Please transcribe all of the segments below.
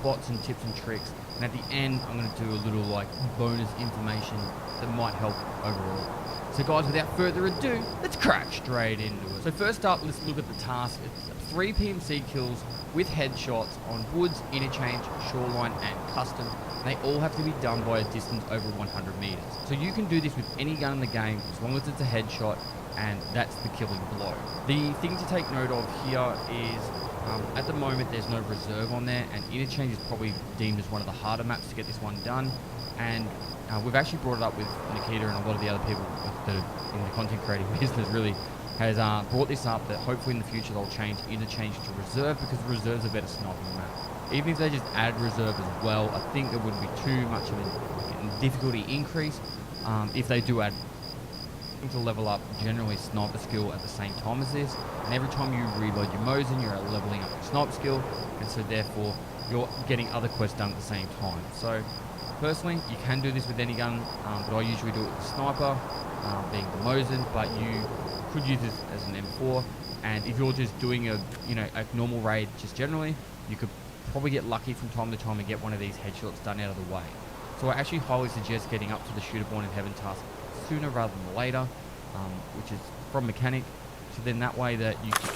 spots and tips and tricks. And at the end, I'm going to do a little like bonus information that might help overall. So guys, without further ado, let's crack straight into it. So first up, let's look at the task. It's 3 PMC kills with headshots on woods, interchange, shoreline, and custom. They all have to be done by a distance over 100 meters. So you can do this with any gun in the game as long as it's a headshot, and that's the killing blow. The thing to take note of here is at the moment there's no reserve on there, and interchange is probably deemed as one of the harder maps to get this one done. And we've actually brought it up with Nikita and a lot of the other people that are in the content creating business really has brought this up, that hopefully in the future they'll change interchange to reserve, because reserve's a better sniping map. Even if they just add reserve as well, I think there wouldn't be too much of a difficulty increase if they do add to level up generally sniper skill at the same time as this. And every time you reload your Mosin, you're leveling up your sniper skill, and so therefore you're getting other quests done at the same time. So personally, you can do this with any gun, but I usually do it with the sniper, being the Mosin, but you could use this as an M4. And if you're just doing a normal raid just generally, you could probably get lucky from time to time and get one of these headshots done out of the way. So I actually highly suggest getting up to the Shooter Born in Heaven task sooner rather than later, which is from Mechanic, so then that way that you can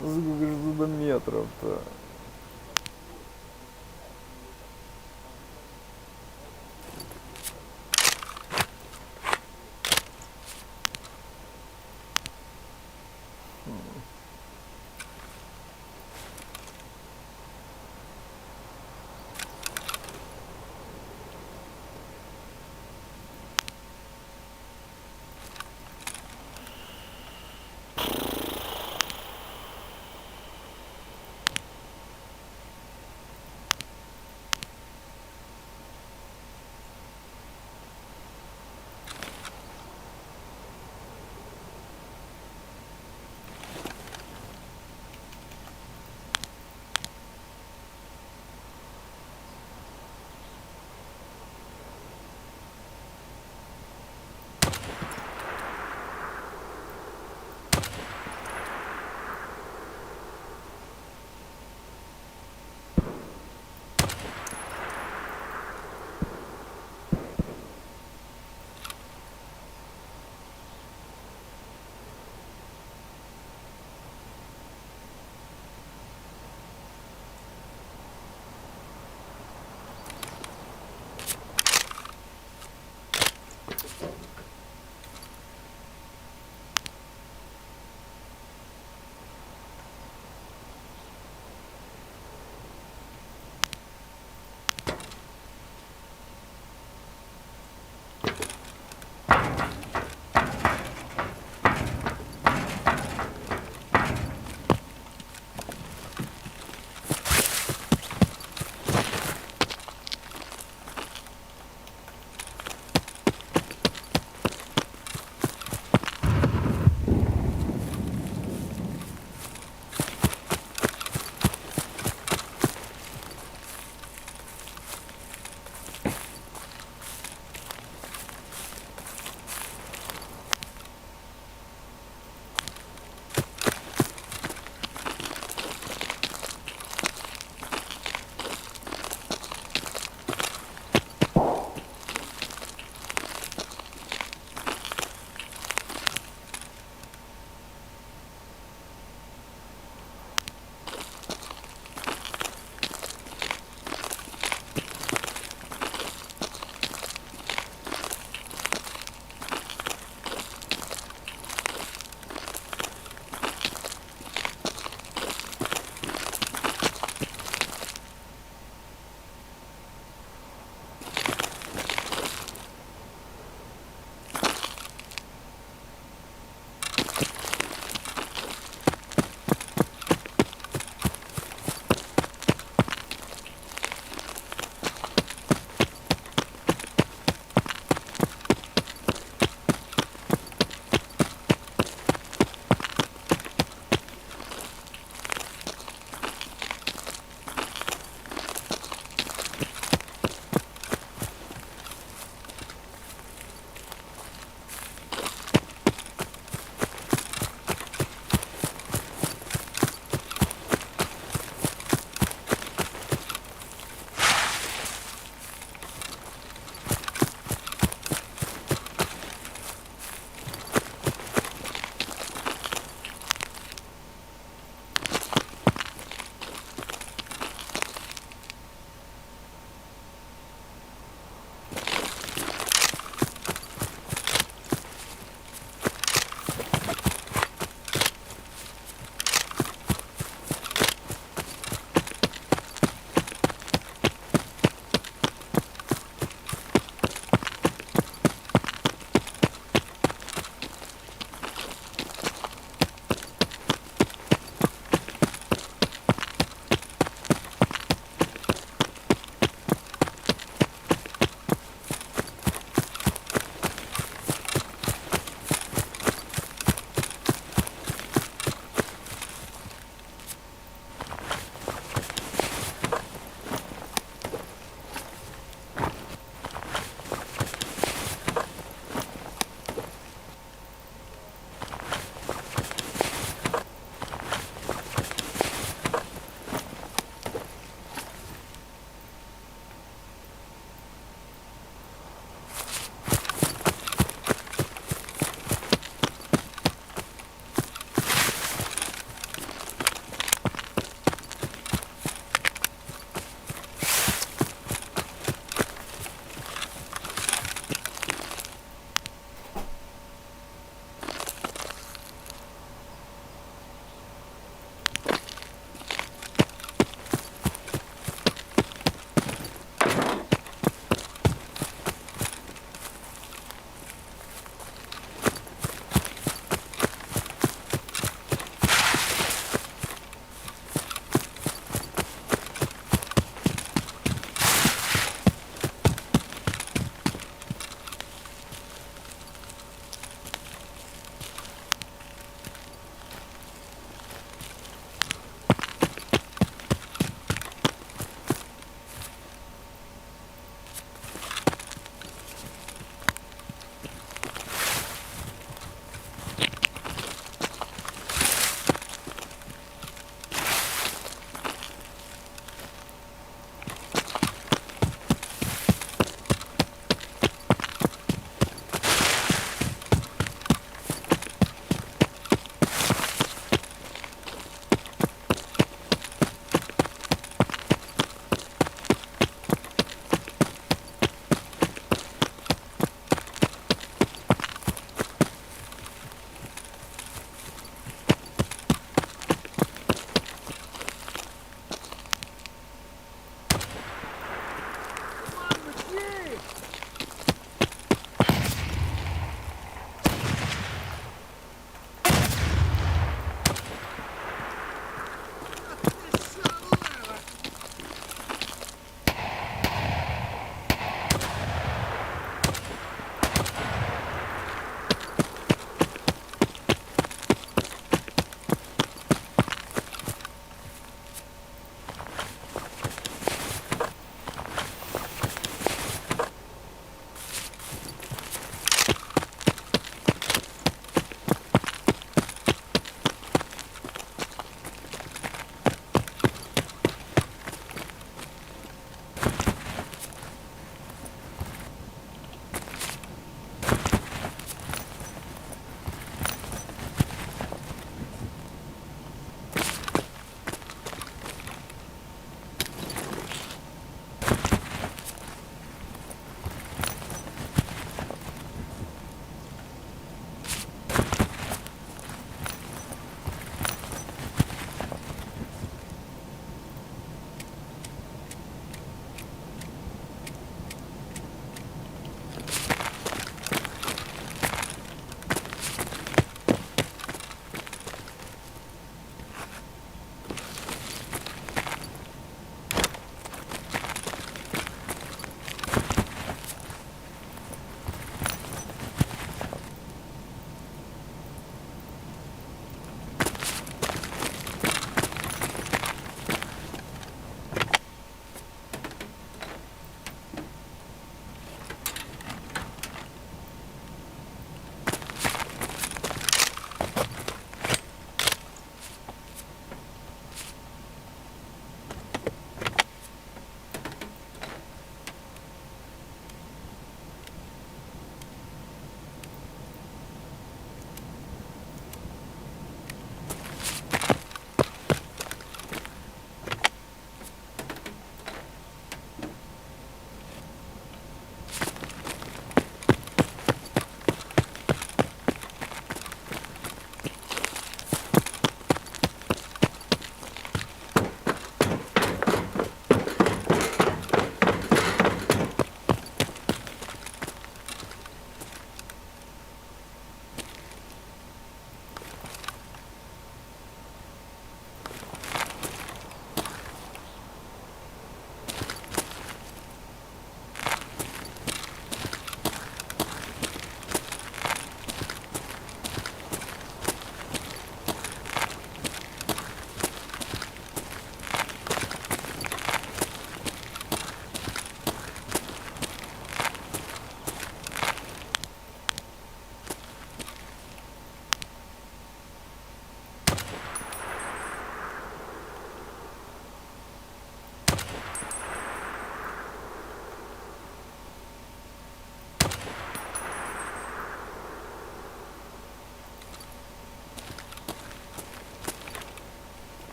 Zgubisz do метров-то.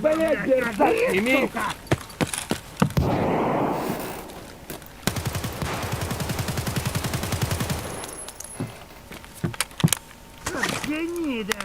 Блять, сними! Сука! Гнида!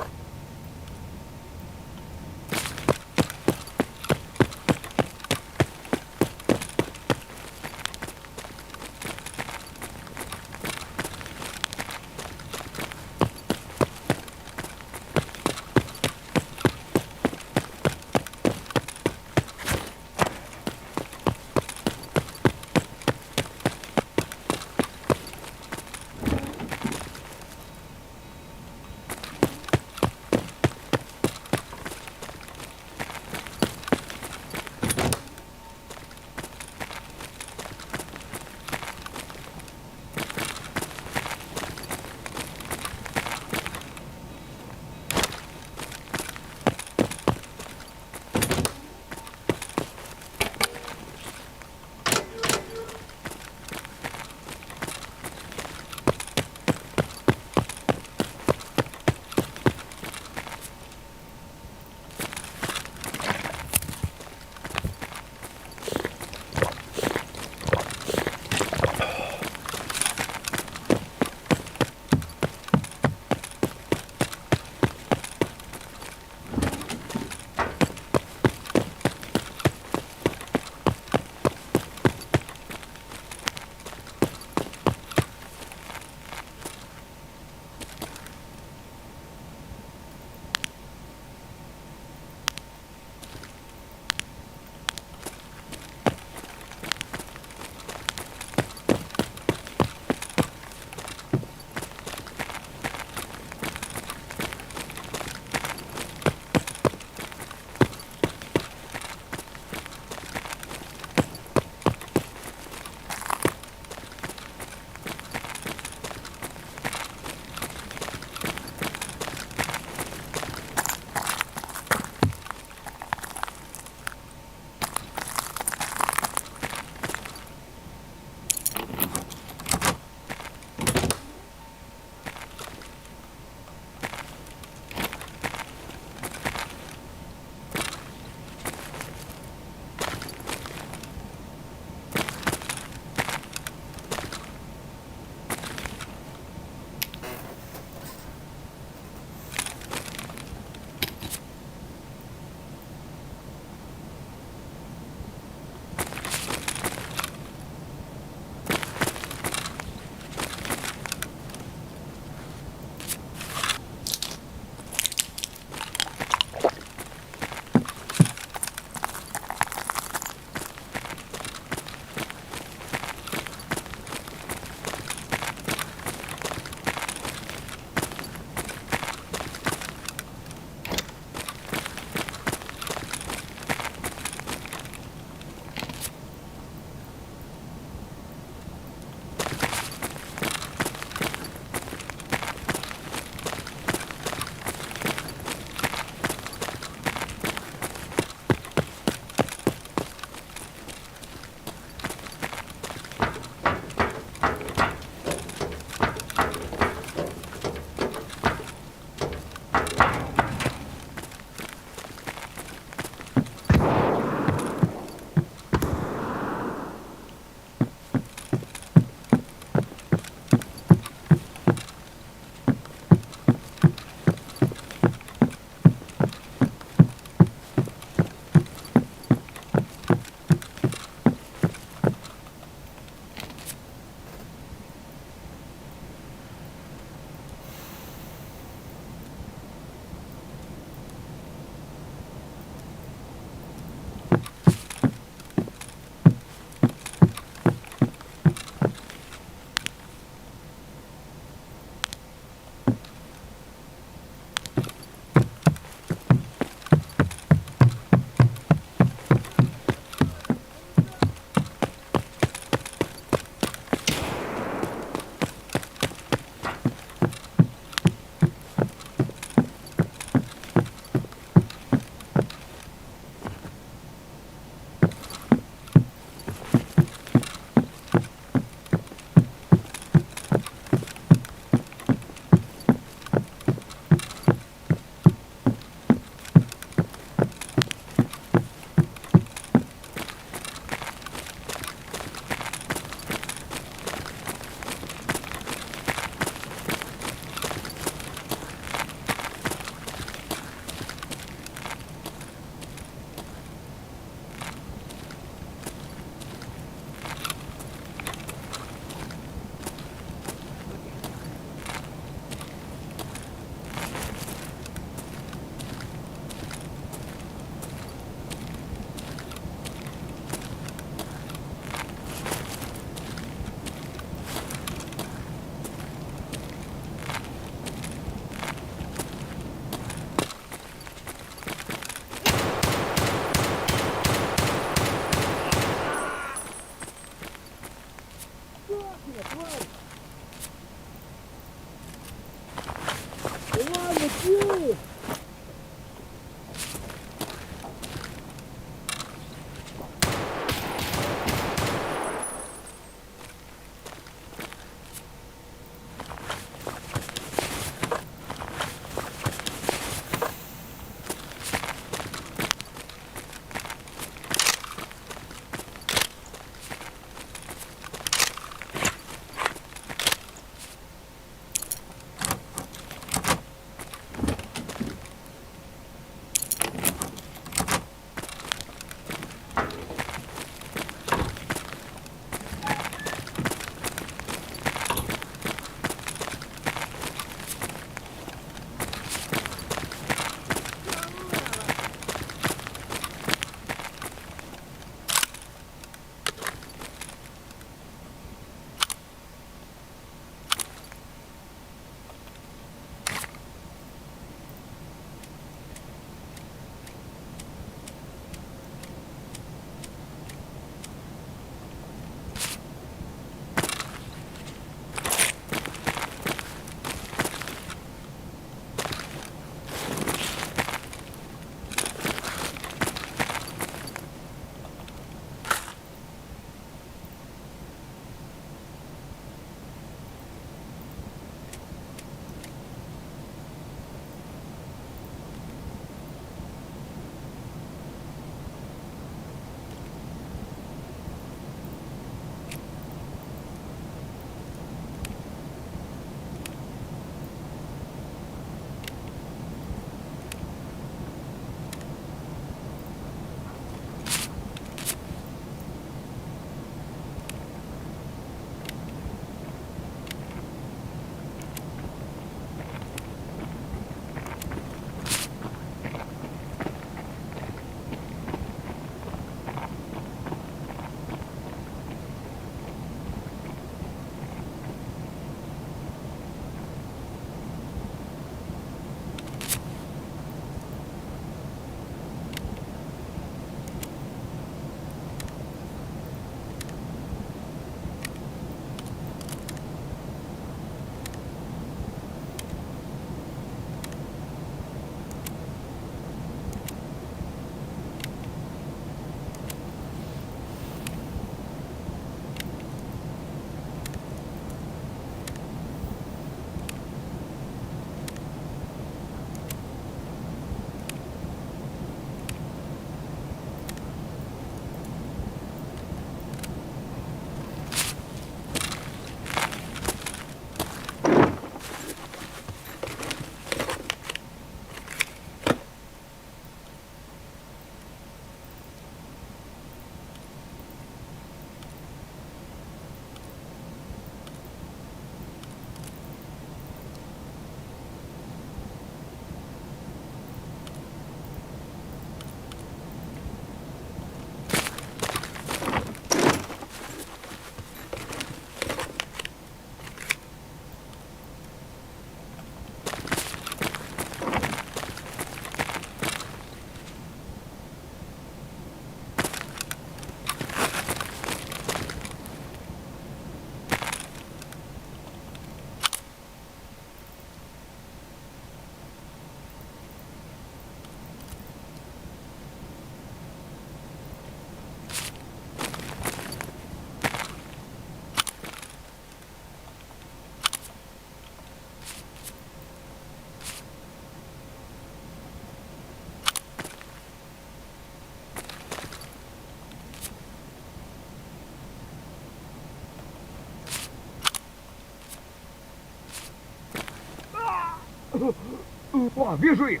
О, вижу их!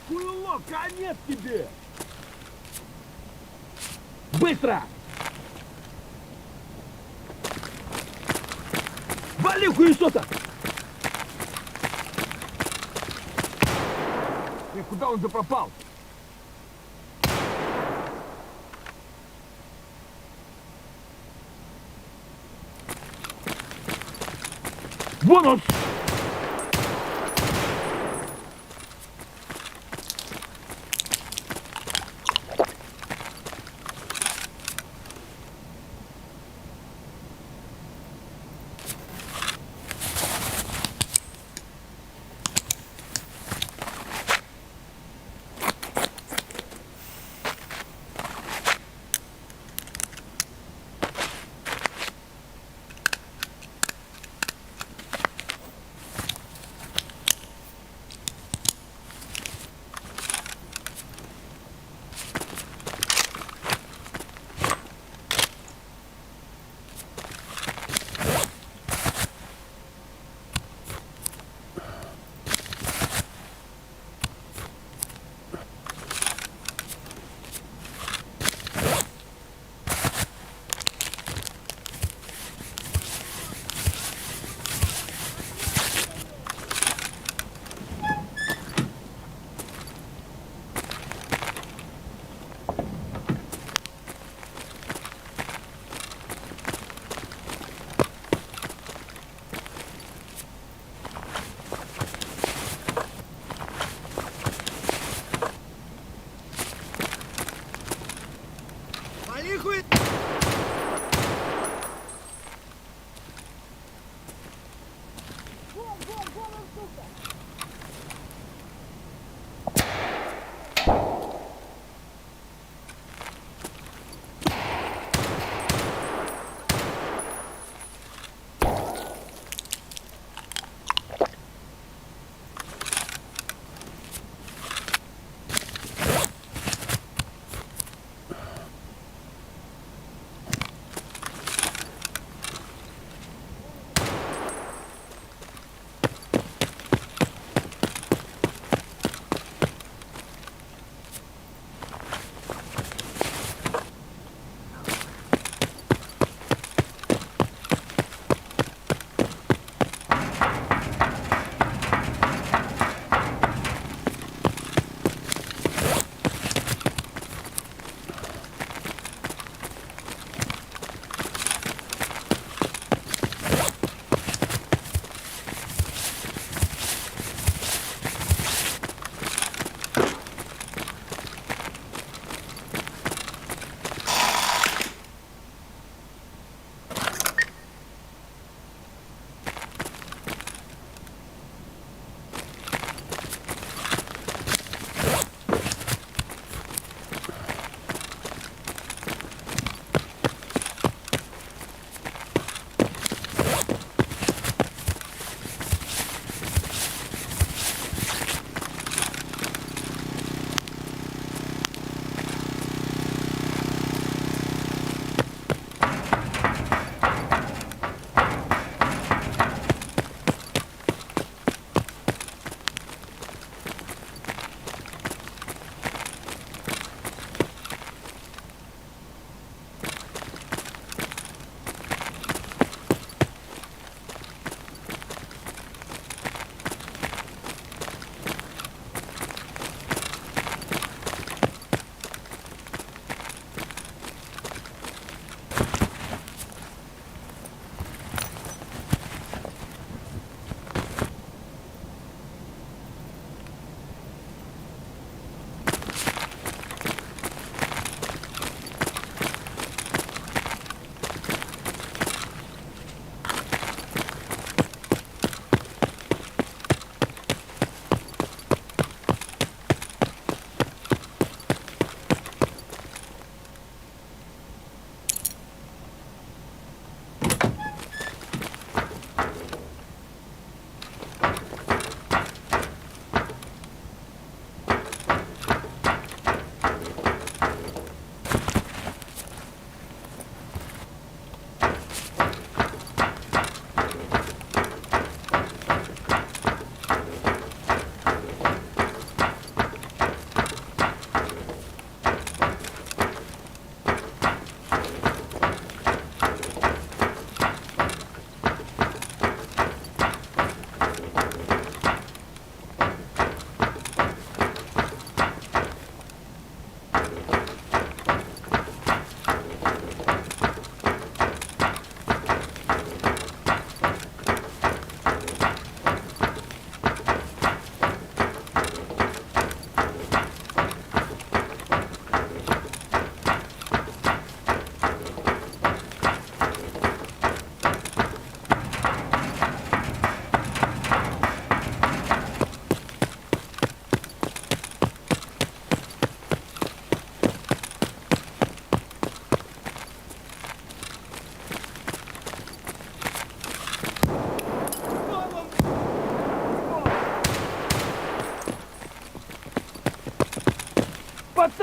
Хуйло, конец тебе! Быстро! Вали, хуесоса! И куда он запропал? Вон он!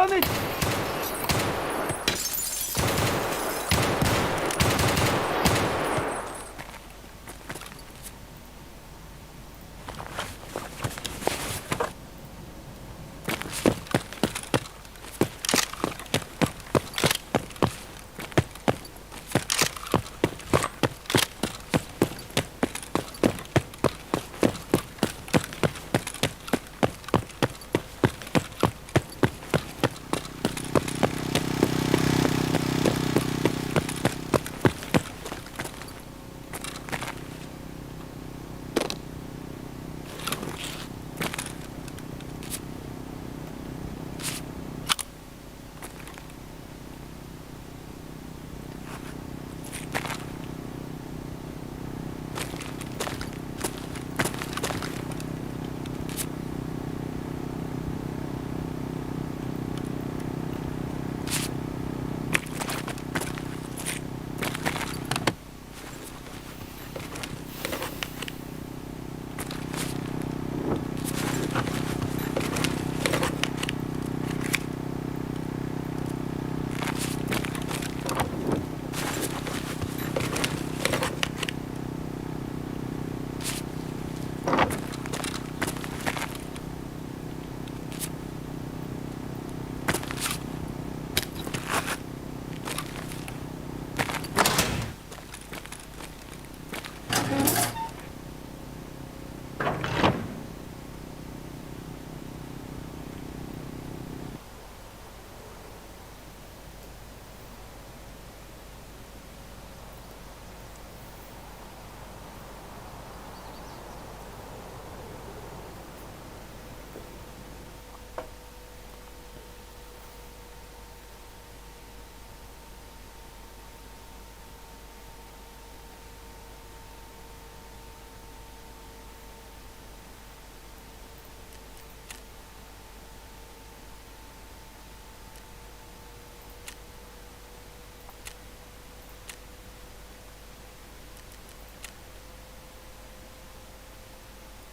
Ебаный!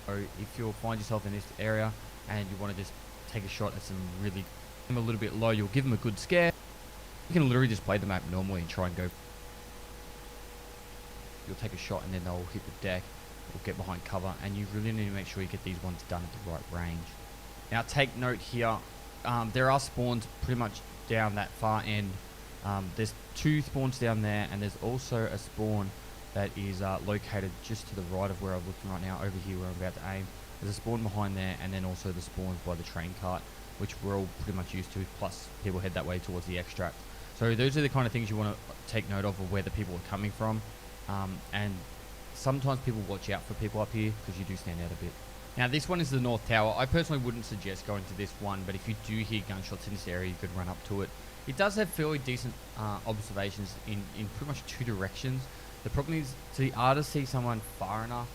So if you find yourself in this area and you want to just take a shot at some really a little bit low, you'll give them a good scare. You can literally just play the map normally and try and go. You'll take a shot and then they'll hit the deck or get behind cover, and you really need to make sure you get these ones done at the right range. Now take note here, there are spawns pretty much down that far end. There's 2 spawns down there, and there's also a spawn that is located just to the right of where I'm looking right now, over here where I'm about to aim. There's a spawn behind there, and then also the spawns by the train cart, which we're all pretty much used to, plus people head that way towards the extract. So those are the kind of things you want to take note of where the people are coming from. And sometimes people watch out for people up here because you do stand out a bit. Now this one is the North Tower. I personally wouldn't suggest going to this one, but if you do hear gunshots in this area, you could run up to it. It does have fairly decent observations in pretty much 2 directions. The problem is, to see someone far enough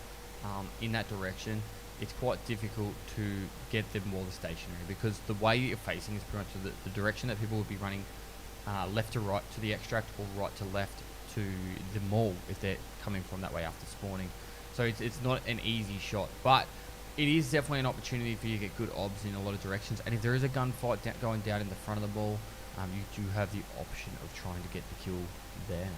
in that direction, it's quite difficult to get them more stationary, because the way you're facing is pretty much the direction that people would be running left to right to the extract, or right to left to the mall if they're coming from that way after spawning. So it's not an easy shot, but it is definitely an opportunity for you to get good obs in a lot of directions. And if there is a gunfight going down in the front of the mall, you do have the option of trying to get the kill there.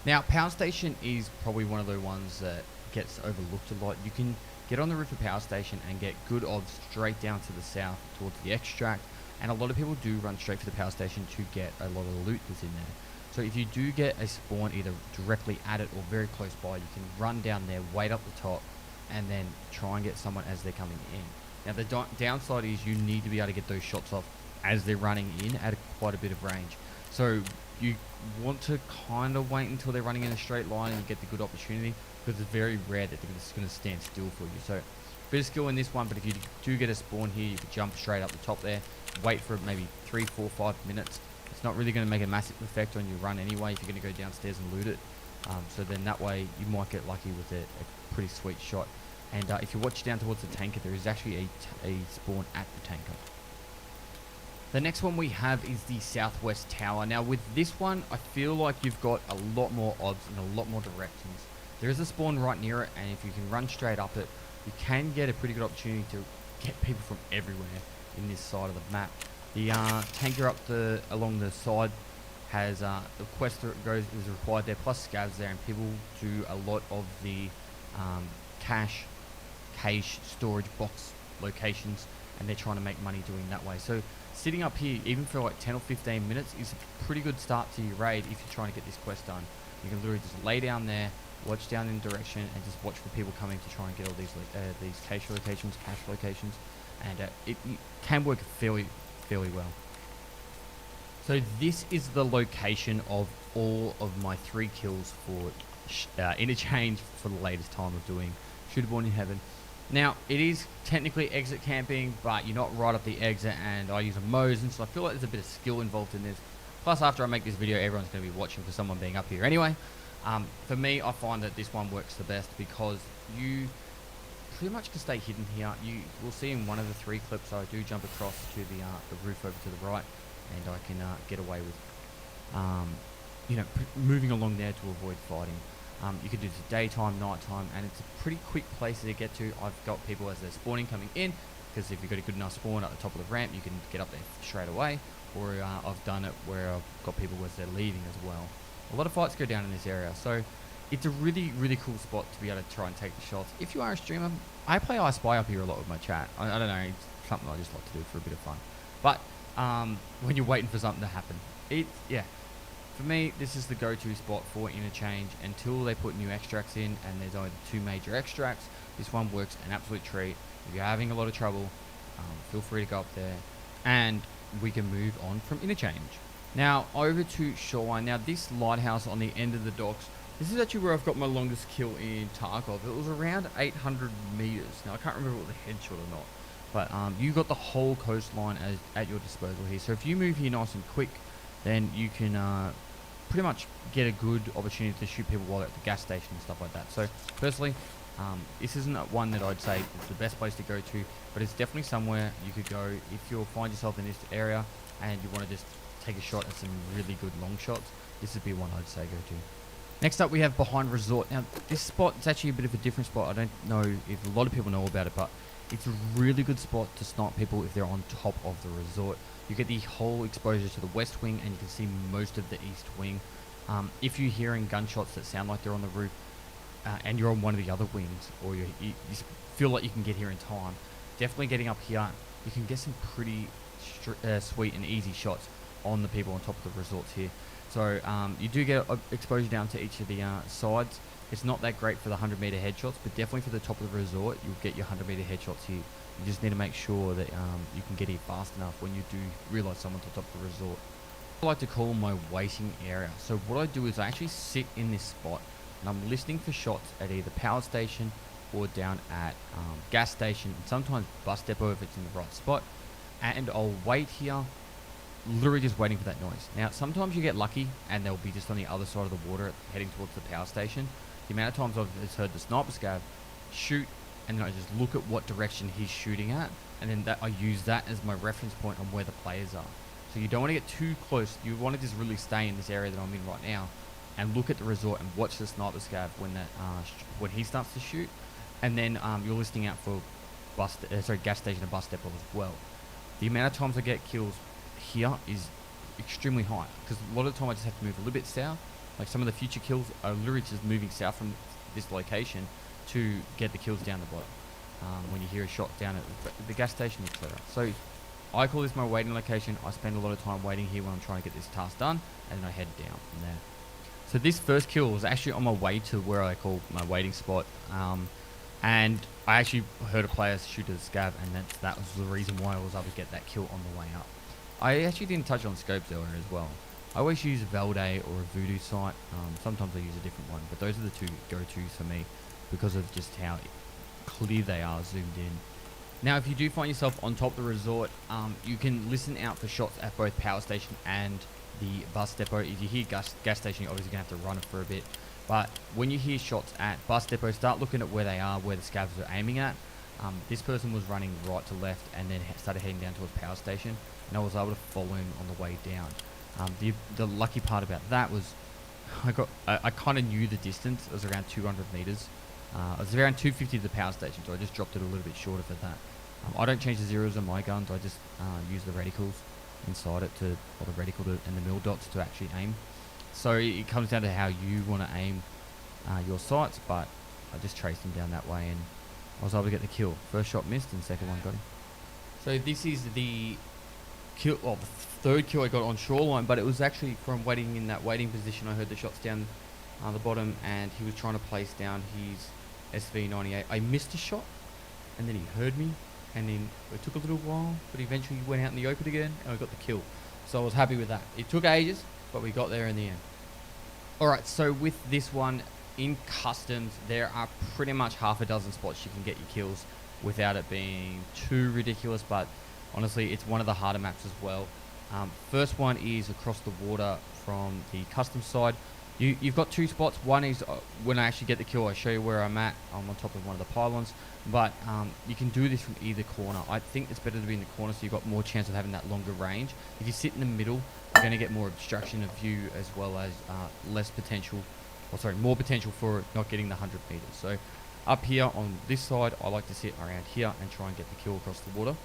Now, Power Station is probably one of the ones that gets overlooked a lot. You can get on the roof of Power Station and get good odds straight down to the south towards the extract, and a lot of people do run straight for the Power Station to get a lot of the loot that's in there. So if you do get a spawn either directly at it or very close by, you can run down there, wait up the top, and then try and get someone as they're coming in. Now the downside is you need to be able to get those shots off as they're running in at quite a bit of range. So you want to kind of wait until they're running in a straight line and you get the good opportunity, because it's very rare that they're just going to stand still for you. So bit of skill in this one, but if you do get a spawn here, you can jump straight up the top there, wait for maybe 3, 4, 5 minutes. It's not really going to make a massive effect on your run anyway if you're going to go downstairs and loot it. So then that way you might get lucky with a pretty sweet shot. And if you watch down towards the tanker, there is actually a spawn at the tanker. The next one we have is the Southwest Tower. Now with this one, I feel like you've got a lot more odds in a lot more directions. There is a spawn right near it, and if you can run straight up it, you can get a pretty good opportunity to get people from everywhere in this side of the map. The tanker along the side has the quest that is required there, plus scavs there, and people do a lot of the cache storage box locations, and they're trying to make money doing that way. So sitting up here, even for like 10 or 15 minutes, is a pretty good start to your raid if you're trying to get this quest done. You can literally just lay down there, watch down in direction, and just watch for people coming to try and get all these cache locations, and it can work fairly well. So this is the location of all of my 3 kills for interchange for the latest time of doing Shooter Born in Heaven. Now, it is technically exit camping, but you're not right up the exit, and I use a Mosin, so I feel like there's a bit of skill involved in this. Plus, after I make this video, everyone's going to be watching for someone being up here anyway. For me, I find that this one works the best because you pretty much can stay hidden here. You will see in one of the 3 clips I do jump across to the roof over to the right, and I can get away with, moving along there to avoid fighting. You can do this daytime, nighttime, and it's a pretty quick place to get to. I've got people as they're spawning coming in, because if you've got a good enough spawn at the top of the ramp, you can get up there straight away. Or I've done it where I've got people as they're leaving as well. A lot of fights go down in this area, so it's a really, really cool spot to be able to try and take the shots. If you are a streamer, I play I Spy up here a lot with my chat. I don't know, it's something I just like to do for a bit of fun. But when you're waiting for something to happen, for me, this is the go-to spot for interchange until they put new extracts in, and there's only 2 major extracts. This one works an absolute treat. If you're having a lot of trouble, feel free to go up there, and we can move on from interchange. Now, over to Shoreline. Now, this lighthouse on the end of the docks, this is actually where I've got my longest kill in Tarkov. It was around 800 meters. Now, I can't remember what the headshot or not, but you got the whole coastline at your disposal here. So if you move here nice and quick, then you can pretty much get a good opportunity to shoot people while they're at the gas station and stuff like that. So personally, this isn't one that I'd say is the best place to go to, but it's definitely somewhere you could go if you'll find yourself in this area and you want to just take a shot at some really good long shots. This would be one I'd say go to. Next up, we have Behind Resort. Now, this spot is actually a bit of a different spot. I don't know if a lot of people know about it, but it's a really good spot to snipe people if they're on top of the resort. You get the whole exposure to the west wing, and you can see most of the east wing. If you're hearing gunshots that sound like they're on the roof, and you're on one of the other wings, or you feel like you can get here in time, definitely getting up here, you can get some pretty sweet and easy shots on the people on top of the resorts here. So you do get exposure down to each of the sides. It's not that great for the 100-meter headshots, but definitely for the top of the resort, you'll get your 100-meter headshots here. You just need to make sure that you can get here fast enough when you do realise someone's on top of the resort. I like to call my waiting area. So what I do is I actually sit in this spot, and I'm listening for shots at either power station or down at gas station, and sometimes bus depot if it's in the right spot. And I'll wait here, literally just waiting for that noise. Now, sometimes you get lucky, and they'll be just on the other side of the water heading towards the power station. The amount of times I've just heard the sniper scav shoot, and then I just look at what direction he's shooting at, and then I use that as my reference point on where the players are. So you don't want to get too close. You want to just really stay in this area that I'm in right now, and look at the resort and watch the sniper scav when he starts to shoot, and then you're listening out for gas station and bus depot as well. The amount of times I get kills here is extremely high, because a lot of the time I just have to move a little bit south. Like some of the future kills are literally just moving south from this location to get the kills down the bottom. When you hear a shot down at the gas station, etc. So I call this my waiting location. I spend a lot of time waiting here when I'm trying to get this task done, and then I head down from there. So this first kill was actually on my way to where I call my waiting spot, and I actually heard a player shoot at the scav, and that was the reason why I was able to get that kill on the way up. I actually didn't touch on scopes earlier as well. I always use Valday or a Voodoo sight. Sometimes I use a different one, but those are the 2 go-tos for me because of just how clear they are zoomed in. Now, if you do find yourself on top of the resort, you can listen out for shots at both power station and the bus depot. If you hear gas station, you're obviously going to have to run it for a bit. But when you hear shots at bus depot, start looking at where they are, where the scavs are aiming at. This person was running right to left and then started heading down towards power station, and I was able to follow him on the way down. The lucky part about that was I kind of knew the distance. It was around 200 meters. It was around 250 to the power station, so I just dropped it a little bit shorter for that. I don't change the zeros on my guns. I just use the reticles. inside it to, or the reticle to, and the mil dots to actually aim. So it comes down to how you want to aim your sights, but I just traced him down that way and I was able to get the kill. First shot missed and second one got him. So this is the kill, well, the third kill I got on shoreline, but it was actually from waiting in that waiting position. I heard the shots down the bottom and he was trying to place down his SV98. I missed a shot and then he heard me and then it took a little while, but eventually he went out in the open again and I got the kill. So I was happy with that. It took ages, but we got there in the end. Alright, so with this one, in customs, there are pretty much half a dozen spots you can get your kills without it being too ridiculous, but honestly, it's one of the harder maps as well. First one is across the water from the custom side. You've got two spots. One is when I actually get the kill, I show you where I'm at. I'm on top of one of the pylons, but you can do this from either corner. I think it's better to be in the corner so you've got more chance of having that longer range. If you sit in the middle, you're going to get more obstruction of view as well as more potential for not getting the 100 meters. So up here on this side, I like to sit around here and try and get the kill across the water.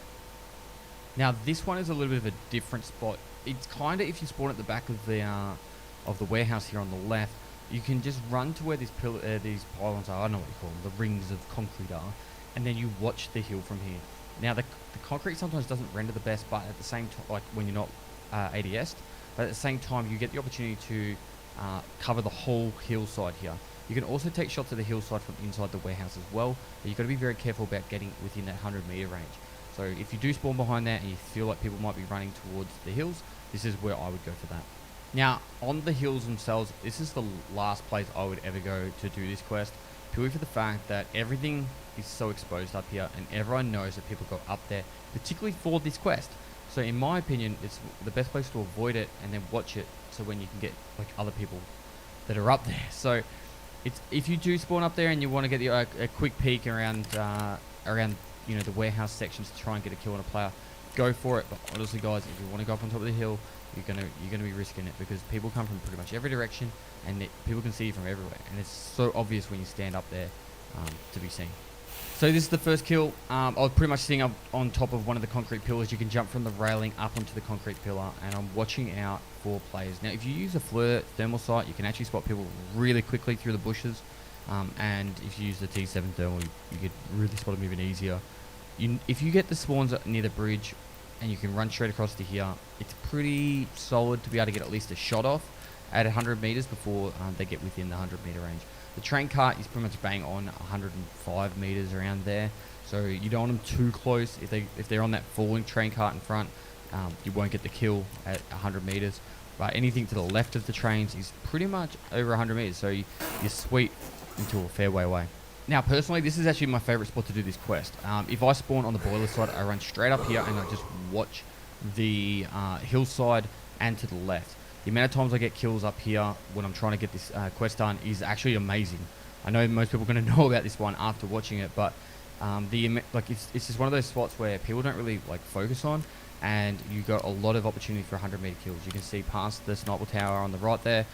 Now this one is a little bit of a different spot. It's kind of, if you spawn at the back of the warehouse here on the left, you can just run to where these pylons are. I don't know what you call them, the rings of concrete are, and then you watch the hill from here. Now the concrete sometimes doesn't render the best, but at the same time, like when you're not ADS'd, but at the same time you get the opportunity to cover the whole hillside here. You can also take shots of the hillside from inside the warehouse as well, but you've got to be very careful about getting within that 100 meter range. So if you do spawn behind that and you feel like people might be running towards the hills, this is where I would go for that. Now, on the hills themselves, this is the last place I would ever go to do this quest, purely for the fact that everything is so exposed up here and everyone knows that people go up there, particularly for this quest. So in my opinion, it's the best place to avoid it and then watch it, so when you can get like other people that are up there. So it's, if you do spawn up there and you want to get a quick peek around you know, the warehouse sections to try and get a kill on a player, go for it. But honestly guys, if you want to go up on top of the hill, you're gonna be risking it because people come from pretty much every direction and people can see you from everywhere, and it's so obvious when you stand up there to be seen. So this is the first kill. I was pretty much sitting up on top of one of the concrete pillars. You can jump from the railing up onto the concrete pillar, and I'm watching out for players. Now if you use a FLIR thermal sight, you can actually spot people really quickly through the bushes, and if you use the T7 thermal, you could really spot them even easier. If you get the spawns near the bridge and you can run straight across to here, it's pretty solid to be able to get at least a shot off at 100 meters before they get within the 100 meter range. The train cart is pretty much bang on 105 meters around there, so you don't want them too close. If they're on that falling train cart in front, you won't get the kill at 100 meters. But anything to the left of the trains is pretty much over 100 meters, so you're sweet into a fair way away. Now personally, this is actually my favorite spot to do this quest. If I spawn on the boiler side, I run straight up here and I just watch the hillside and to the left. The amount of times I get kills up here when I'm trying to get this quest done is actually amazing. I know most people are going to know about this one after watching it, but it's just one of those spots where people don't really like focus on, and you got a lot of opportunity for 100 meter kills. You can see past the sniper tower on the right there,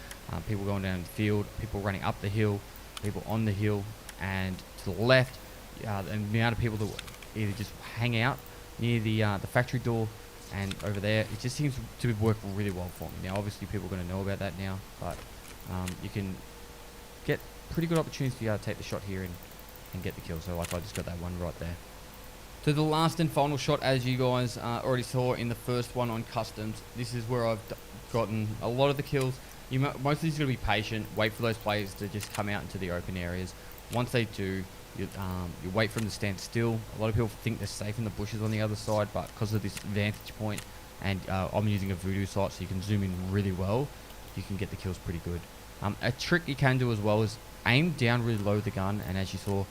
people going down the field, people running up the hill, people on the hill, and to the left, and the amount of people that either just hang out near the factory door and over there. It just seems to work really well for me. Now obviously people are going to know about that now, but you can get pretty good opportunities to be able to take the shot here and get the kill. So like I just got that one right there. So the last and final shot, as you guys already saw in the first one on customs, this is where I've gotten a lot of the kills. Mostly just going to be patient, wait for those players to just come out into the open areas. Once they do, you wait for them to stand still. A lot of people think they're safe in the bushes on the other side, but because of this vantage point, and I'm using a voodoo sight so you can zoom in really well, you can get the kills pretty good. A trick you can do as well is aim down really low with the gun, and as you saw,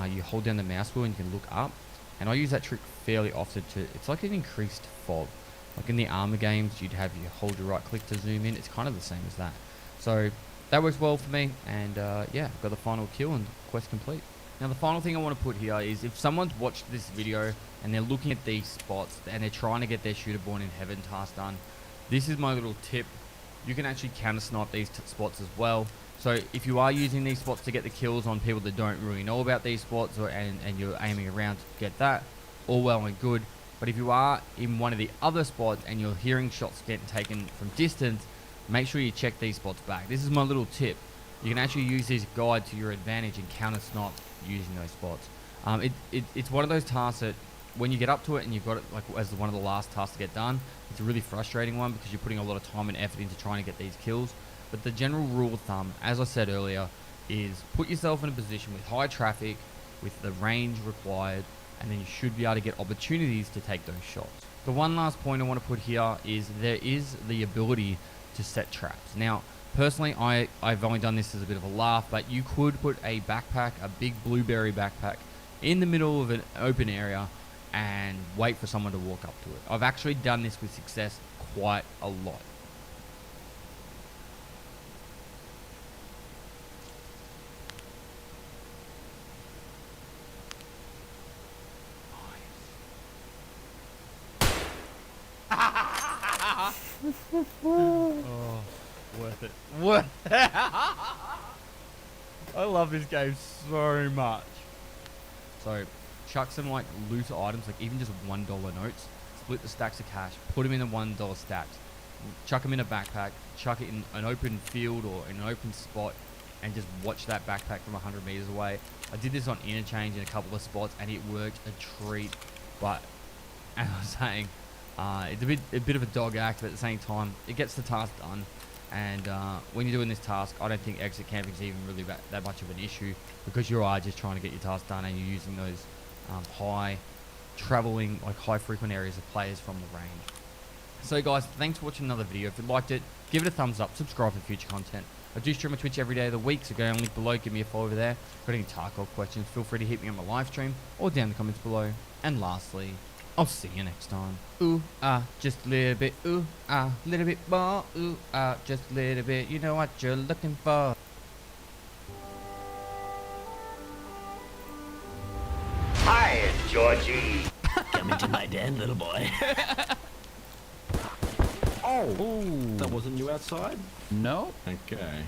you hold down the mouse wheel and you can look up. And I use that trick fairly often it's like an increased fog. Like in the armor games, you hold your right click to zoom in. It's kind of the same as that. So that works well for me, and yeah, I've got the final kill and quest complete. Now the final thing I want to put here is if someone's watched this video and they're looking at these spots and they're trying to get their Shooter Born in Heaven task done, this is my little tip. You can actually counter snipe these spots as well. So if you are using these spots to get the kills on people that don't really know about these spots, and you're aiming around to get that, all well and good. But if you are in one of the other spots and you're hearing shots getting taken from distance, make sure you check these spots back. This is my little tip. You can actually use this guide to your advantage and counter snipe using those spots. It's one of those tasks that when you get up to it and you've got it like as one of the last tasks to get done, it's a really frustrating one because you're putting a lot of time and effort into trying to get these kills. But the general rule of thumb, as I said earlier, is put yourself in a position with high traffic, with the range required, and then you should be able to get opportunities to take those shots. The one last point I want to put here is there is the ability to set traps. Now, personally, I've only done this as a bit of a laugh, but you could put a backpack, a big blueberry backpack, in the middle of an open area and wait for someone to walk up to it. I've actually done this with success quite a lot. Oh, worth it. Worth it. I love this game so much. So, chuck some like loot items, like even just $1 notes. Split the stacks of cash, put them in the $1 stacks. Chuck them in a backpack, chuck it in an open field or in an open spot, and just watch that backpack from 100 meters away. I did this on interchange in a couple of spots, and it worked a treat. But as I was saying, it's a bit of a dog act, but at the same time, it gets the task done. And when you're doing this task, I don't think exit camping is even really that much of an issue because you are just trying to get your task done and you're using those high frequent areas of players from the range. So guys, thanks for watching another video. If you liked it, give it a thumbs up, subscribe for future content. I do stream on Twitch every day of the week, so go down the link below, give me a follow over there. Got any Tarkov questions, feel free to hit me on my live stream or down in the comments below. And lastly, I'll see you next time. Ooh, just a little bit. Ooh, little bit more. Ooh, just a little bit. You know what you're looking for. Hi, Georgie. Come into my den, little boy. Oh, that wasn't you outside? No? Okay.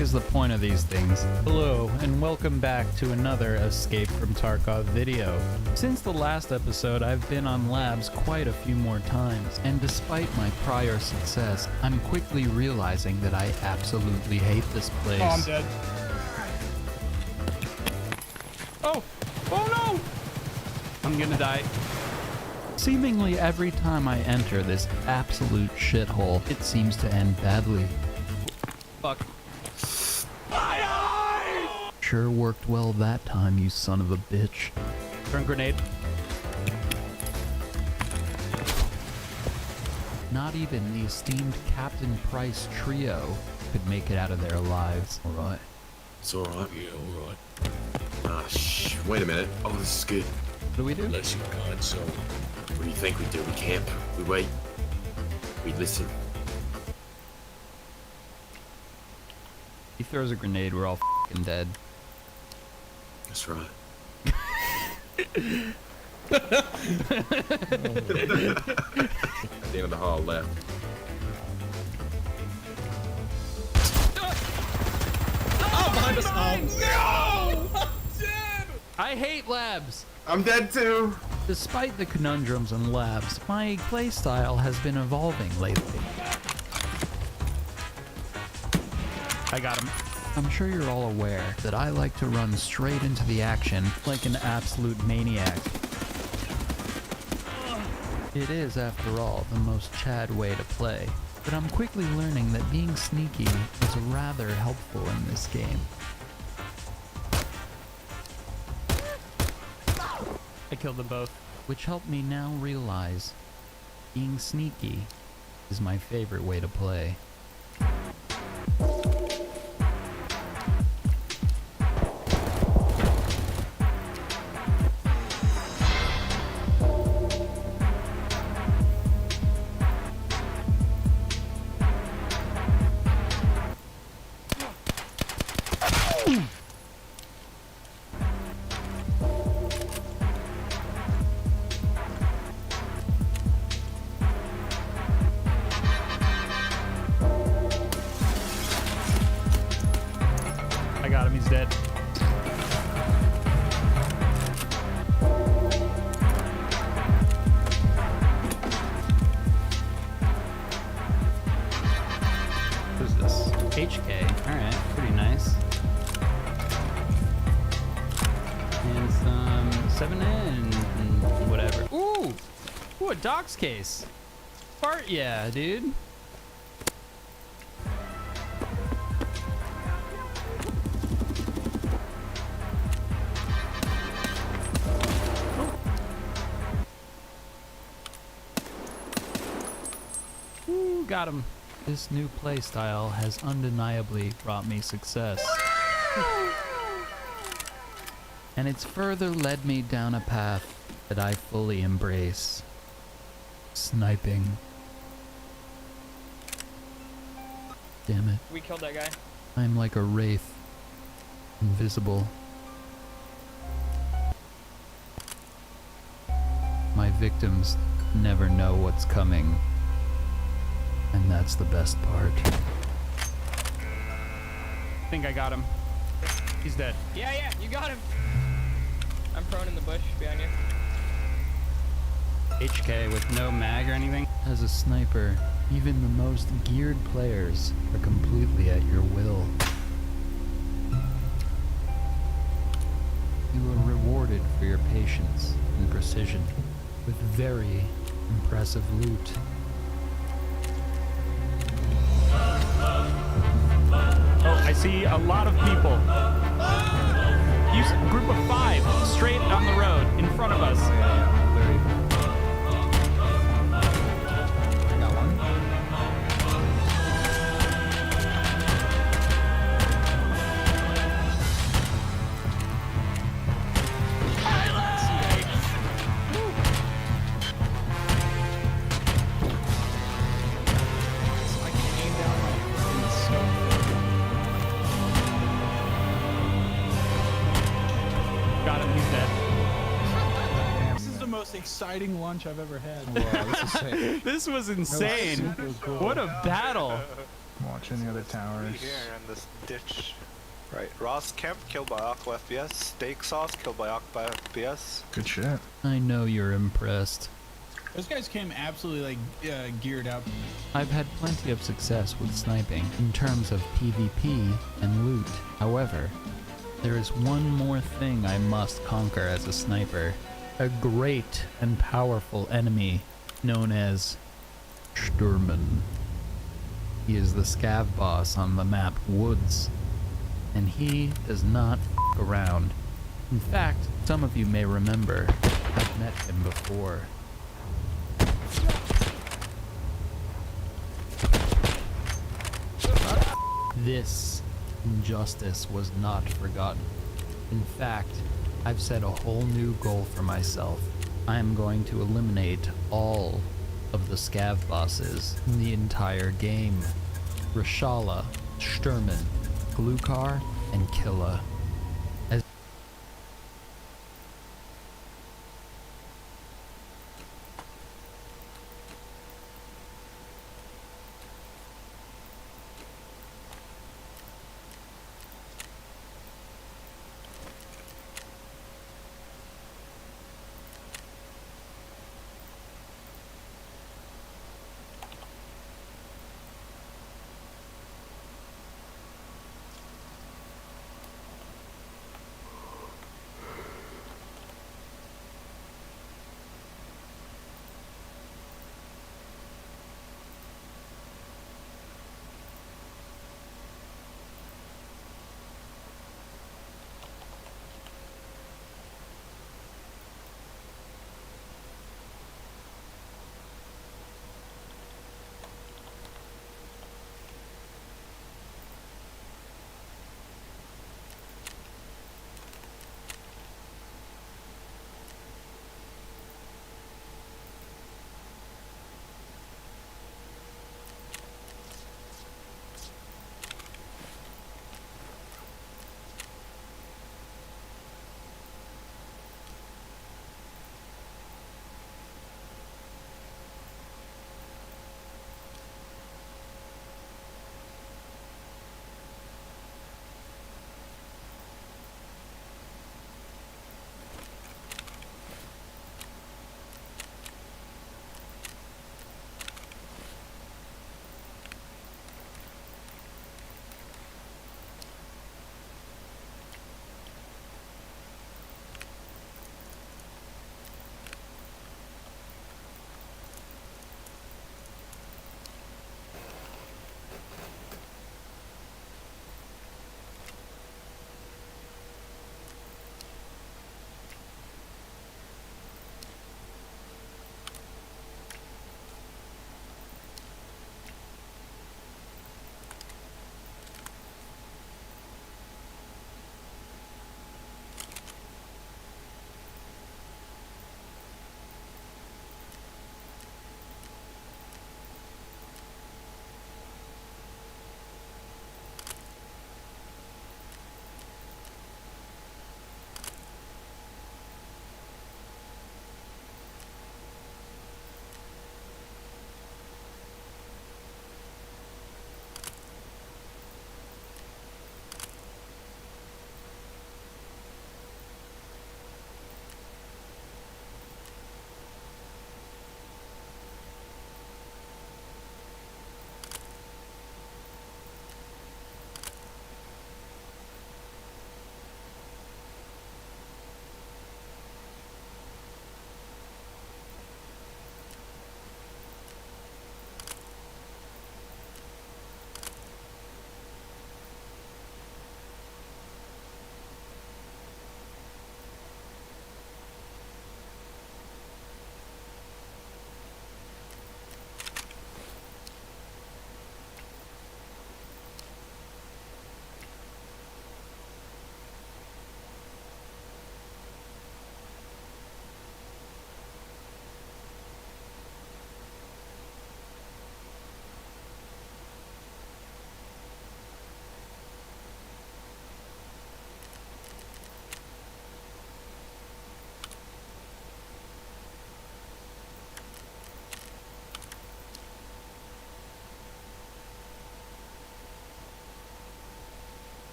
Is the point of these things. Hello, and welcome back to another Escape from Tarkov video. Since the last episode, I've been on labs quite a few more times, and despite my prior success, I'm quickly realizing that I absolutely hate this place. Oh, I'm dead. Oh! Oh no! I'm gonna die. Seemingly every time I enter this absolute shithole, it seems to end badly. Fuck. Sure worked well that time, you son of a bitch. Turn grenade. Not even the esteemed Captain Price trio could make it out of there alive. Alright. It's alright. Yeah, alright. Wait a minute. Oh, this is good. What do we do? Bless you, kind soul. What do you think we do? We camp. We wait. We listen. He throws a grenade, we're all f***ing dead. That's right. At the end of the hall left. Oh, behind us! Oh, no! I hate labs! I'm dead too! Despite the conundrums in labs, my playstyle has been evolving lately. I got him. I'm sure you're all aware that I like to run straight into the action like an absolute maniac. It is, after all, the most Chad way to play, but I'm quickly learning that being sneaky is rather helpful in this game. I killed them both. Which helped me now realize being sneaky is my favorite way to play. a Doc's case. Fart yeah, dude. Ooh, got him. This new playstyle has undeniably brought me success. And it's further led me down a path that I fully embrace. Sniping. Damn it. We killed that guy. I'm like a wraith. Invisible. My victims never know what's coming. And that's the best part. I think I got him. He's dead. Yeah, you got him. I'm prone in the bush behind you. HK with no mag or anything. As a sniper, even the most geared players are completely at your will. You are rewarded for your patience and precision with very impressive loot. Oh, I see a lot of people. Use a group of 5 straight on the road in front of us. I got one. I can aim down my freaking scope. Got him, he's dead. This is the most exciting lunch I've ever had. Whoa, this is sick. This was insane. Super cool. What a battle. Watching the other towers. Here in this ditch. Right, Ross Kemp killed by Aqua FPS, Steak Sauce killed by Aqua FPS. Good shit. I know you're impressed. Those guys came absolutely like geared up. I've had plenty of success with sniping in terms of PvP and loot. However, there is one more thing I must conquer as a sniper. A great and powerful enemy known as Sturman. He is the scav boss on the map Woods, and he does not f around. In fact, some of you may remember I've met him before. This injustice was not forgotten. In fact, I've set a whole new goal for myself. I am going to eliminate all of the scav bosses in the entire game. Reshala, Sturman, Glukar, and Killa.